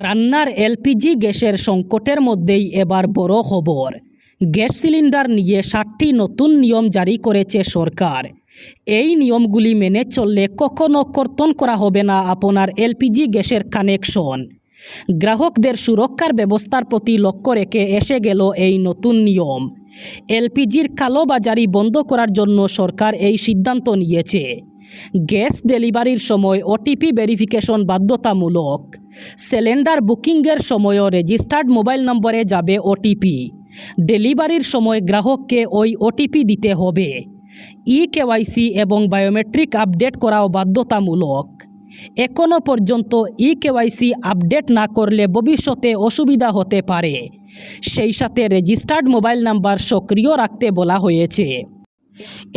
রান্নার এলপিজি গ্যাসের সংকটের মধ্যেই এবার বড় খবর। গ্যাস সিলিন্ডার নিয়ে 7টি নতুন নিয়ম জারি করেছে সরকার। এই নিয়মগুলি মেনে চললে কখনো কর্তন করা হবে না আপনার এলপিজি গ্যাসের কানেকশন। গ্রাহকদের সুরক্ষার ব্যবস্থার প্রতি লক্ষ্য রেখে এসে গেল এই নতুন নিয়ম। এলপিজির কালোবাজারি বন্ধ করার জন্য সরকার এই সিদ্ধান্ত নিয়েছে। গ্যাস ডেলিভারির সময় ওটিপি ভেরিফিকেশন বাধ্যতামূলক। সিলিন্ডার বুকিংয়ের সময়ও রেজিস্টার্ড মোবাইল নম্বরে যাবে ওটিপি। ডেলিভারির সময় গ্রাহককে ওই ওটিপি দিতে হবে। কেওয়াইসি এবং বায়োমেট্রিক আপডেট করাও বাধ্যতামূলক। এখনও পর্যন্ত কেওয়াইসি আপডেট না করলে ভবিষ্যতে অসুবিধা হতে পারে। সেই সাথে রেজিস্টার্ড মোবাইল নাম্বার সক্রিয় রাখতে বলা হয়েছে।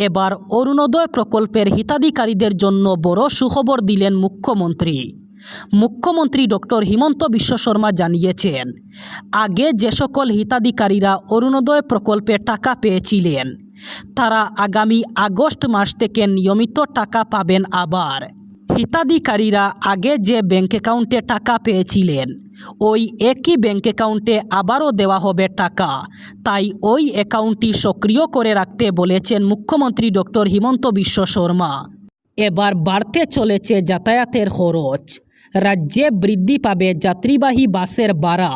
এবার অরুণোদয় প্রকল্পের হিতাধিকারীদের জন্য বড় সুখবর দিলেন মুখ্যমন্ত্রী। মুখ্যমন্ত্রী ডক্টর হিমন্ত বিশ্ব শর্মা জানিয়েছেন, আগে যে সকল হিতাধিকারীরা অরুণোদয় প্রকল্পে টাকা পেয়েছিলেন তারা আগামী আগস্ট মাস থেকে নিয়মিত টাকা পাবেন। আবার হিতাধিকারীরা আগে যে ব্যাঙ্ক অ্যাকাউন্টে টাকা পেয়েছিলেন ওই একই ব্যাঙ্ক অ্যাকাউন্টে আবারও দেওয়া হবে টাকা। তাই ওই অ্যাকাউন্টটি সক্রিয় করে রাখতে বলেছেন মুখ্যমন্ত্রী ডক্টর হিমন্ত বিশ্ব শর্মা। এবার বাড়তে চলেছে যাতায়াতের খরচ। রাজ্যে বৃদ্ধি পাবে যাত্রীবাহী বাসের ভাড়া।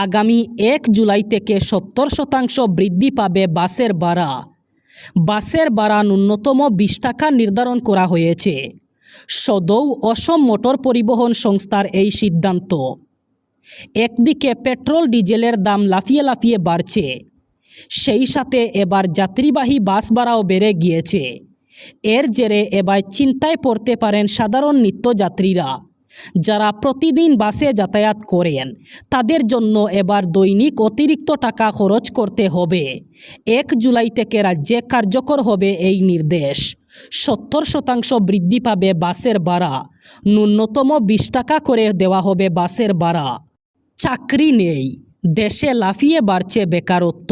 আগামী 1 জুলাই থেকে 70% বৃদ্ধি পাবে বাসের ভাড়া। বাসের ভাড়া ন্যূনতম 20 টাকা নির্ধারণ করা হয়েছে। সদৌ অসম মোটর পরিবহন সংস্থার এই সিদ্ধান্ত। একদিকে পেট্রোল ডিজেলের দাম লাফিয়ে লাফিয়ে বাড়ছে, সেই সাথে এবার যাত্রীবাহী বাস ভাড়াও বেড়ে গিয়েছে। এর জেরে এবার চিন্তায় পড়তে পারেন সাধারণ নিত্যযাত্রীরা। যারা প্রতিদিন বাসে যাতায়াত করেন তাদের জন্য এবার দৈনিক অতিরিক্ত টাকা খরচ করতে হবে। 1 জুলাই থেকে রাজ্যে কার্যকর হবে এই নির্দেশ। 70% বৃদ্ধি পাবে বাসের ভাড়া। ন্যূনতম 20 টাকা করে দেওয়া হবে বাসের ভাড়া। চাকরি নেই, দেশে লাফিয়ে বাড়ছে বেকারত্ব।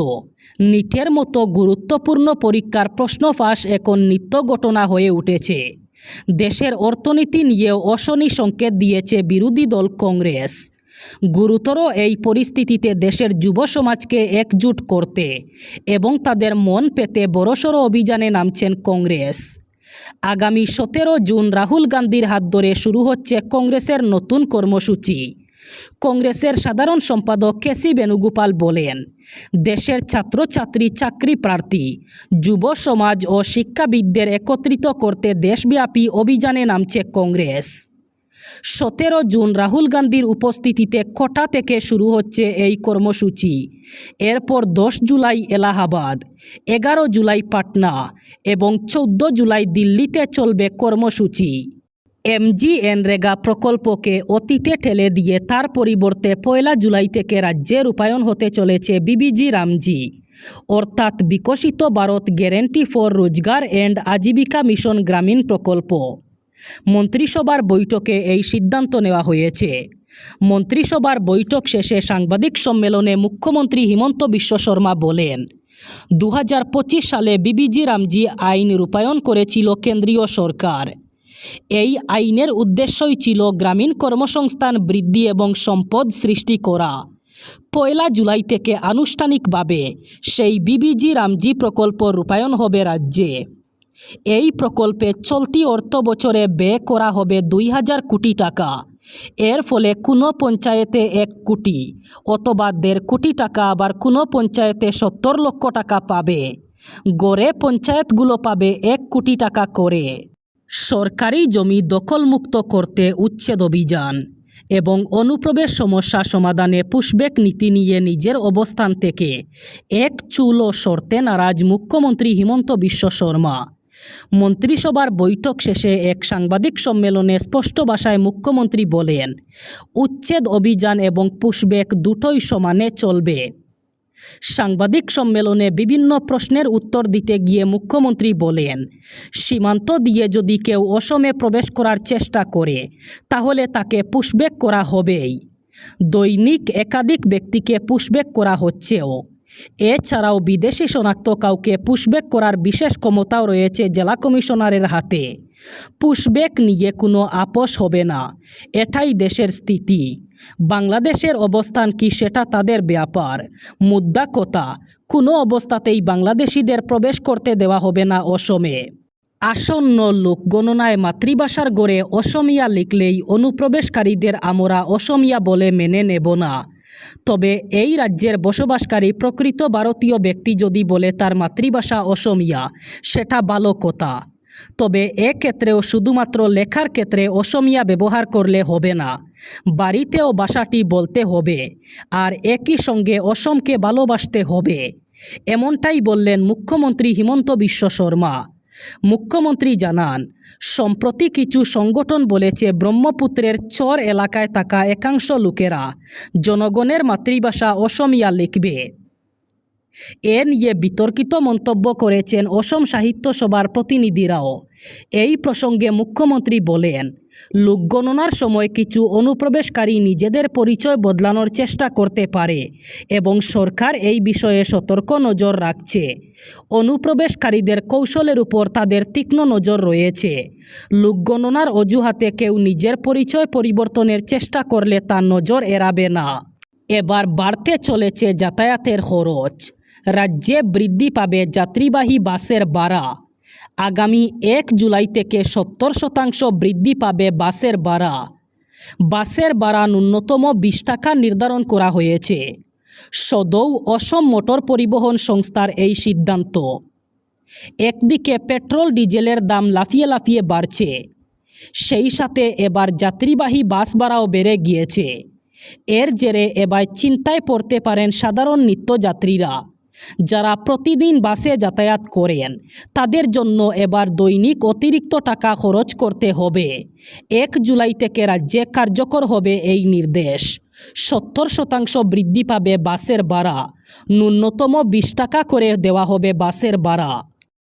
নিটের মতো গুরুত্বপূর্ণ পরীক্ষার প্রশ্ন ফাঁস এখন নিত্য ঘটনা হয়ে উঠেছে। দেশের অর্থনীতি নিয়েও অশনি সংকেত দিয়েছে বিরোধী দল কংগ্রেস। গুরুতর এই পরিস্থিতিতে দেশের যুব সমাজকে একজোট করতে এবং তাদের মন পেতে বড়সড় অভিযানে নামছেন কংগ্রেস। আগামী 17 জুন রাহুল গান্ধীর হাত ধরে শুরু হচ্ছে কংগ্রেসের নতুন কর্মসূচি। কংগ্রেসের সাধারণ সম্পাদক কেসি বেণুগোপাল বলেন, দেশের ছাত্রছাত্রী, চাকরি প্রার্থী, যুব সমাজ ও শিক্ষাবিদদের একত্রিত করতে দেশব্যাপী অভিযানে নামছে কংগ্রেস। 17 জুন রাহুল গান্ধীর উপস্থিতিতে কোটা থেকে শুরু হচ্ছে এই কর্মসূচি। এরপর 10 জুলাই এলাহাবাদ, 11 জুলাই পাটনা এবং 14 জুলাই দিল্লিতে চলবে কর্মসূচি। MGNরেগা প্রকল্পকে অতীতে ঠেলে দিয়ে তার পরিবর্তে 1 জুলাই থেকে রাজ্যে রূপায়ণ হতে চলেছে বিবিজি রামজি, অর্থাৎ বিকশিত ভারত গ্যারেন্টি ফর রোজগার অ্যান্ড আজীবিকা মিশন গ্রামীণ প্রকল্প। মন্ত্রিসভার বৈঠকে এই সিদ্ধান্ত নেওয়া হয়েছে। মন্ত্রিসভার বৈঠক শেষে সাংবাদিক সম্মেলনে মুখ্যমন্ত্রী হিমন্ত বিশ্ব শর্মা বলেন, 2025 সালে বিবিজি রামজি আইন রূপায়ণ করেছিল কেন্দ্রীয় সরকার। এই আইনের উদ্দেশ্যই ছিল গ্রামীণ কর্মসংস্থান বৃদ্ধি এবং সম্পদ সৃষ্টি করা। 1 জুলাই থেকে আনুষ্ঠানিকভাবে সেই বিবিজি রামজি প্রকল্প রূপায়ণ হবে রাজ্যে। এই প্রকল্পে চলতি অর্থ বছরে ব্যয় করা হবে 2000 কোটি টাকা। এর ফলে কোনো পঞ্চায়েতে 1 কোটি অথবা 1.5 কোটি টাকা, আবার কোনো পঞ্চায়েতে 70 লক্ষ টাকা পাবে। গড়ে পঞ্চায়েতগুলো পাবে 1 কোটি টাকা করে। সরকারি জমি দখলমুক্ত করতে উচ্ছেদ অভিযান এবং অনুপ্রবেশ সমস্যা সমাধানে পুশব্যাক নীতি নিয়ে নিজের অবস্থান থেকে এক চুলও সরতে নারাজ মুখ্যমন্ত্রী হিমন্ত বিশ্ব শর্মা। মন্ত্রিসভার বৈঠক শেষে এক সাংবাদিক সম্মেলনে স্পষ্ট ভাষায় মুখ্যমন্ত্রী বলেন, উচ্ছেদ অভিযান এবং পুশব্যাক দুটোই সমানে চলবে। সাংবাদিক সম্মেলনে বিভিন্ন প্রশ্নের উত্তর দিতে গিয়ে মুখ্যমন্ত্রী বলেন, সীমান্ত দিয়ে যদি কেউ অসমে প্রবেশ করার চেষ্টা করে তাহলে তাকে পুশব্যাক করা হবেই। দৈনিক একাধিক ব্যক্তিকে পুশব্যাক করা হচ্ছেও। এছাড়াও বিদেশি শনাক্ত কাউকে পুশব্যাক করার বিশেষ ক্ষমতাও রয়েছে জেলা কমিশনারের হাতে। পুশব্যাক নিয়ে কোনো আপোষ হবে না, এটাই দেশের স্থিতি। বাংলাদেশের অবস্থান কি সেটা তাদের ব্যাপার। মুদ্রা কথা, কোনো অবস্থাতেই বাংলাদেশিদের প্রবেশ করতে দেওয়া হবে না অসমে। আসন্ন লোকগণনায় মাতৃভাষার গড়ে অসমিয়া লিখলেই অনুপ্রবেশকারীদের আমরা অসমিয়া বলে মেনে নেব না। তবে এই রাজ্যের বসবাসকারী প্রকৃত ভারতীয় ব্যক্তি যদি বলে তার মাতৃভাষা অসমিয়া, সেটা ভালো কথা। তবে এক্ষেত্রেও শুধুমাত্র লেখার ক্ষেত্রে অসমিয়া ব্যবহার করলে হবে না, বাড়িতেও ভাষাটি বলতে হবে, আর একই সঙ্গে অসমকে ভালোবাসতে হবে। এমনটাই বললেন মুখ্যমন্ত্রী হিমন্ত বিশ্ব শর্মা। মুখ্যমন্ত্রী জানান, সম্প্রতি কিছু সংগঠন বলেছে ব্রহ্মপুত্রের চর এলাকায় থাকা একাংশ লোকেরা জনগণের মাতৃভাষা অসমিয়া লিখবে। এ নিয়ে বিতর্কিত মন্তব্য করেছেন অসম সাহিত্য সভার প্রতিনিধিরাও। এই প্রসঙ্গে মুখ্যমন্ত্রী বলেন, লোকগণনার সময় কিছু অনুপ্রবেশকারী নিজেদের পরিচয় বদলানোর চেষ্টা করতে পারে এবং সরকার এই বিষয়ে সতর্ক নজর রাখছে। অনুপ্রবেশকারীদের কৌশলের উপর তাদের তীক্ষ্ণ নজর রয়েছে। লোকগণনার অজুহাতে কেউ নিজের পরিচয় পরিবর্তনের চেষ্টা করলে তা নজর এড়াবে না। এবার বাড়তে চলেছে যাতায়াতের খরচ। রাজ্যে বৃদ্ধি পাবে যাত্রীবাহী বাসের ভাড়া। আগামী 1 জুলাই থেকে 70% বৃদ্ধি পাবে বাসের ভাড়া। বাসের ভাড়া ন্যূনতম 20 টাকা নির্ধারণ করা হয়েছে। সদৌ অসম মোটর পরিবহন সংস্থার এই সিদ্ধান্ত। একদিকে পেট্রোল ডিজেলের দাম লাফিয়ে লাফিয়ে বাড়ছে, সেই সাথে এবার যাত্রীবাহী বাস ভাড়াও বেড়ে গিয়েছে। এর জেরে এবার চিন্তায় পড়তে পারেন সাধারণ নিত্যযাত্রীরা। যারা প্রতিদিন বাসে যাতায়াত করেন তাদের জন্য এবার দৈনিক অতিরিক্ত টাকা খরচ করতে হবে। 1 জুলাই থেকে রাজ্যে কার্যকর হবে এই নির্দেশ। 70% বৃদ্ধি পাবে বাসের ভাড়া। ন্যূনতম 20 টাকা করে দেওয়া হবে বাসের ভাড়া।